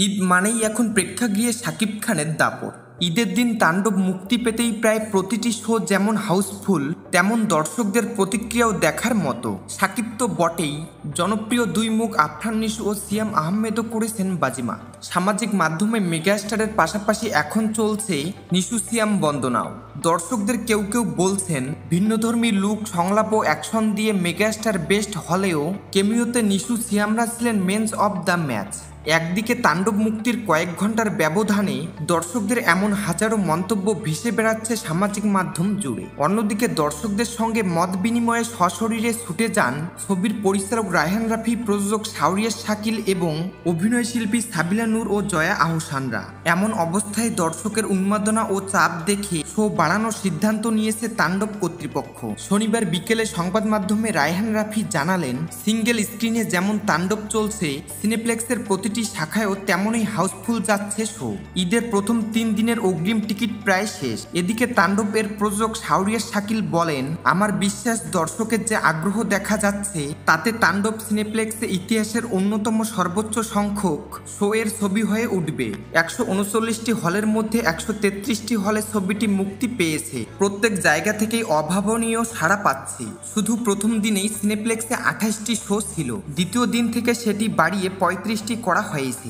ঈদ মানেই এখন প্রেক্ষাগৃহে শাকিব খানের দাপট। ঈদের দিন তাণ্ডব মুক্তি পেতেই প্রায় প্রতিটি শো যেমন হাউসফুল, তেমন দর্শকদের প্রতিক্রিয়াও দেখার মতো। শাকিব তো বটেই, জনপ্রিয় দুই মুখ আফরান নিশু ও সিয়াম আহমেদও করেছেন বাজিমা। সামাজিক মাধ্যমে মেগাস্টারের পাশাপাশি এখন চলছে নিশু সিয়াম বন্দনাও। দর্শকদের কেউ কেউ বলছেন ভিন্নধর্মী লুক, সংলাপ ও অ্যাকশন দিয়ে মেগাস্টার বেস্ট হলেও কেমিওতে নিশু সিয়ামরা ছিলেন মেন্স অব দ্য ম্যাচ। একদিকে তাণ্ডব মুক্তির কয়েক ঘন্টার ব্যবধানে দর্শকদের এমন হাজারো মন্তব্য ভেসে বেড়াচ্ছে সামাজিক মাধ্যম জুড়ে, অন্যদিকে দর্শকদের সঙ্গে মত বিনিময়ে সশরীরে ছুটে যান ছবির পরিচালক রায়হান রাফি, প্রযোজক শাওরিয়ার শাকিল এবং অভিনয়শিল্পী সাবিলা নূর ও জয়া আহসানরা। এমন অবস্থায় দর্শকের উন্মাদনা ও চাপ দেখে শো বাড়ানোর সিদ্ধান্ত নিয়েছে তাণ্ডব কর্তৃপক্ষ। শনিবার বিকেলে সংবাদ মাধ্যমে রায়হান রাফি জানালেন, সিঙ্গেল স্ক্রিনে যেমন তাণ্ডব চলছে, সিনেপ্লেক্সের প্রতিটি শাখায়ও তেমনই হাউসফুল যাচ্ছে শো। ঈদের প্রথম 3 দিনের অগ্রিম টিকিট প্রায় শেষ। এদিকে তাণ্ডব এর প্রযোজক শাওরিয়ার শাকিল বলেন, আমার বিশ্বাস দর্শকের যে আগ্রহ দেখা যাচ্ছে তাতে তাণ্ডব সিনেপ্লেক্সে ইতিহাসের অন্যতম সর্বোচ্চ সংখ্যক শো এর ছবি হয়ে উঠবে। 139টি হলের মধ্যে 133টি হলে ছবিটি মুক্তি পেয়েছে। প্রত্যেক জায়গা থেকেই অভাবনীয় সাড়া পাচ্ছে। শুধু প্রথম দিনেই সিনেপ্লেক্সে 28টি শো ছিল, দ্বিতীয় দিন থেকে সেটি বাড়িয়ে 35টি করা হয়েছে।